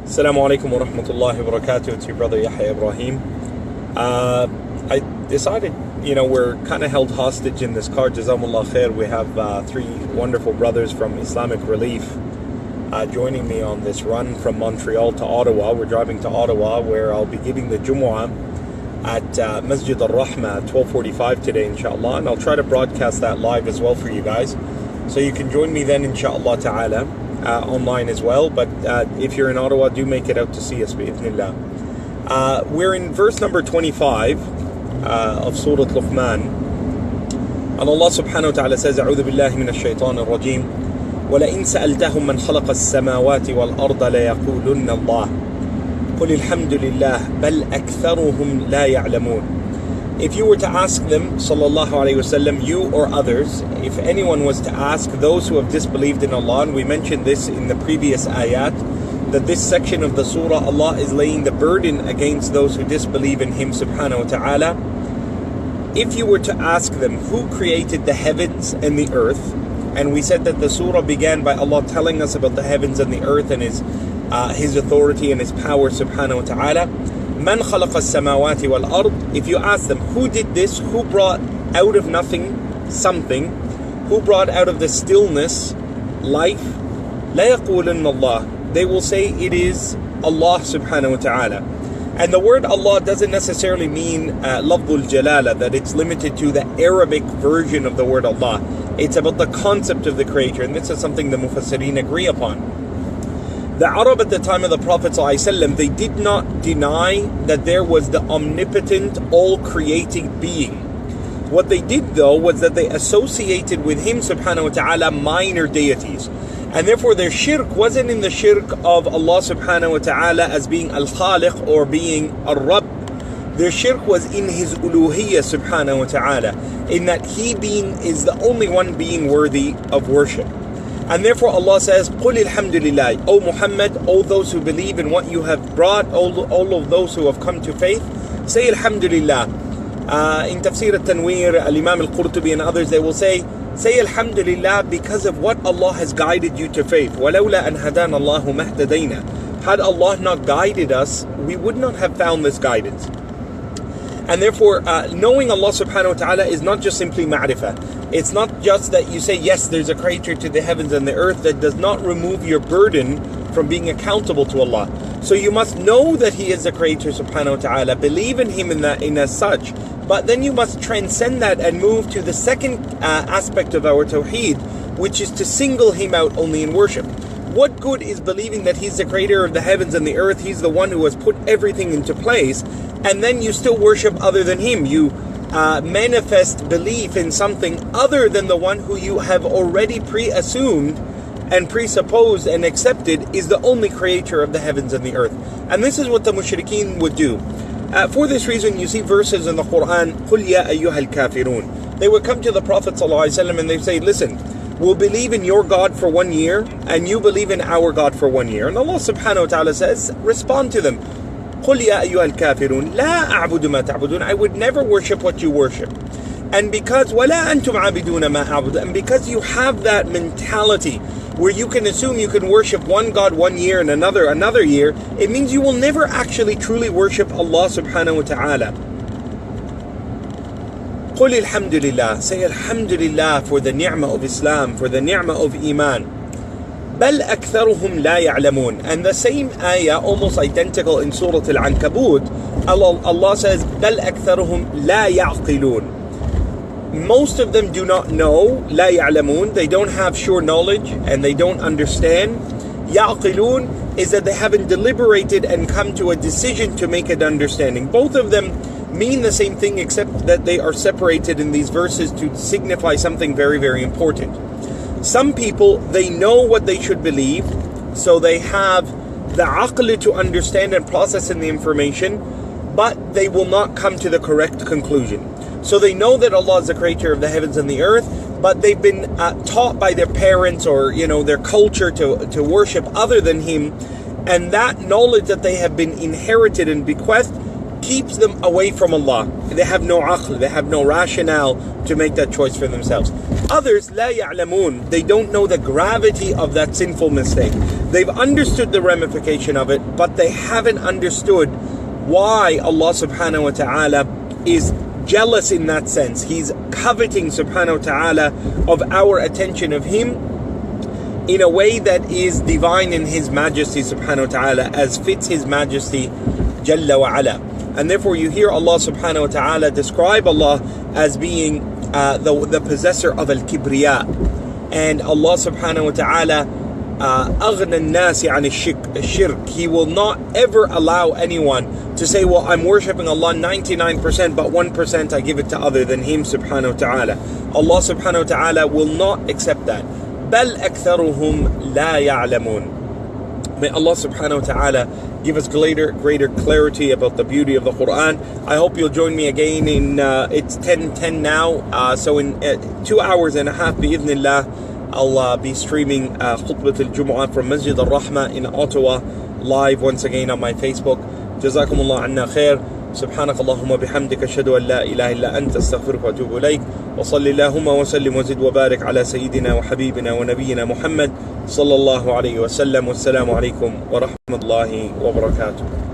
Assalamu alaikum wa rahmatullahi wa barakatuh. It's your brother Yahya Ibrahim. I decided, we're kind of held hostage in this car. Jazakumullah khair. We have three wonderful brothers from Islamic Relief joining me on this run from Montreal to Ottawa. We're driving to Ottawa, where I'll be giving the Jumu'ah at Masjid al-Rahma at 12:45 today, inshallah. And I'll try to broadcast that live as well for you guys. So you can join me then, inshallah ta'ala, online as well. But if you're in Ottawa, do make it out to see us, bi'idhnillah. We're in verse number 25 of Surah Luqman. And Allah subhanahu wa ta'ala says, أعوذ بالله من الشيطان الرجيم ولئن سألتهم من خلق السماوات والأرض ليقولن الله قل الحمد لله بل أكثرهم لا يعلمون. If you were to ask them, sallallahu alayhi wasallam, you or others, if anyone was to ask those who have disbelieved in Allah, and we mentioned this in the previous ayat, that this section of the surah, Allah is laying the burden against those who disbelieve in Him subhanahu wa ta'ala. If you were to ask them who created the heavens and the earth, and we said that the surah began by Allah telling us about the heavens and the earth and His authority and His power subhanahu wa ta'ala. Man khalaqa as-samawati wal-ard. If you ask them who did this, who brought out of nothing something, who brought out of the stillness life, la yaqulunna Allah. They will say it is Allah subhanahu wa ta'ala. And the word Allah doesn't necessarily mean lafzul jalala, that it's limited to the Arabic version of the word Allah. It's about the concept of the Creator, and this is something the Mufassirin agree upon. The Arab at the time of the Prophet ﷺ, they did not deny that there was the omnipotent, all-creating being. What they did though was that they associated with Him subhanahu wa ta'ala minor deities. And therefore their shirk wasn't in the shirk of Allah subhanahu wa ta'ala as being al-Khaliq or being al-Rabb. Their shirk was in His uluhiyyah subhanahu wa ta'ala, in that He is the only one being worthy of worship. And therefore Allah says, قُلِ الْحَمْدُ لِلَّهِ. O Muhammad, all those who believe in what you have brought, all of those who have come to faith, say Alhamdulillah. In Tafseer al-Tanweer, al-Imam al-Qurtubi and others, they will say Alhamdulillah because of what Allah has guided you to faith. وَلَوْلَا أَنْ هَدَانَ اللَّهُ مَهْتَدَيْنَا. Had Allah not guided us, we would not have found this guidance. And therefore, knowing Allah subhanahu wa ta'ala is not just simply ma'rifah. It's not just that you say, yes, there's a creator to the heavens and the earth. That does not remove your burden from being accountable to Allah. So you must know that He is the creator subhanahu wa ta'ala, believe in Him in as such, but then you must transcend that and move to the second aspect of our tawheed, which is to single Him out only in worship. What good is believing that He's the creator of the heavens and the earth, He's the one who has put everything into place, and then you still worship other than Him? You manifest belief in something other than the one who you have already pre-assumed and presupposed and accepted is the only creator of the heavens and the earth. And this is what the mushrikeen would do. For this reason, you see verses in the Quran, قُلْ يَا أَيُّهَا الْكَافِرُونَ. They would come to the Prophet ﷺ and they say, listen, we'll believe in your God for 1 year and you believe in our God for 1 year. And Allah subhanahu wa ta'ala says, respond to them. قُلْ يَا أَيُّهَا الْكَافِرُونَ لَا أَعْبُدُ مَا تَعْبُدُونَ. I would never worship what you worship. And because وَلَا أَنْتُمْ عَابِدُونَ مَا أَعْبُدُ. And because you have that mentality where you can assume you can worship one God 1 year and another year, it means you will never actually truly worship Allah subhanahu wa ta'ala. قُلِ الْحَمْدُ لِلَّهِ. Say Alhamdulillah for the ni'mah of Islam, for the ni'mah of Iman. بَلْ أَكْثَرُهُمْ لَا يَعْلَمُونَ. And the same ayah, almost identical in Surah Al-Ankabut, Allah says, بَلْ أَكْثَرُهُمْ لَا يَعْقِلُونَ. Most of them do not know, لَا يَعْلَمُونَ. They don't have sure knowledge and they don't understand. يَعْقِلُونَ is that they haven't deliberated and come to a decision to make an understanding. Both of them mean the same thing, except that they are separated in these verses to signify something very, very important. Some people, they know what they should believe, so they have the aql to understand and process in the information, but they will not come to the correct conclusion. So they know that Allah is the creator of the heavens and the earth, but they've been taught by their parents or their culture to worship other than Him, and that knowledge that they have been inherited and bequeathed keeps them away from Allah. They have no aql, they have no rationale to make that choice for themselves. Others, la ya'lamun, they don't know the gravity of that sinful mistake. They've understood the ramification of it, but they haven't understood why Allah subhanahu wa ta'ala is jealous in that sense. He's coveting subhanahu wa ta'ala of our attention of Him in a way that is divine in His majesty subhanahu wa ta'ala, as fits His majesty Jalla wa ala. And therefore you hear Allah subhanahu wa ta'ala describe Allah as being the possessor of al-kibriya. And Allah subhanahu wa ta'ala أغنى الناس عن الشرك. He will not ever allow anyone to say, well, I'm worshipping Allah 99%, but 1% I give it to other than Him subhanahu wa ta'ala. Allah subhanahu wa ta'ala will not accept that. بل أكثرهم لا يعلمون. May Allah subhanahu wa ta'ala give us greater clarity about the beauty of the Quran. I hope you'll join me again in it's 10:10 now, so in 2 hours and a half bi'idhnillah, I'll be streaming Khutbat al-Jumu'ah from Masjid al-Rahmah in Ottawa live once again on my Facebook. Jazakumullah anna khair. سبحانك اللهم بحمدك أشهد أن لا إله إلا أنت أستغفرك وأتوب إليك وصل اللهم وسلم وزد وبارك على سيدنا وحبيبنا ونبينا محمد صلى الله عليه وسلم والسلام عليكم ورحمة الله وبركاته.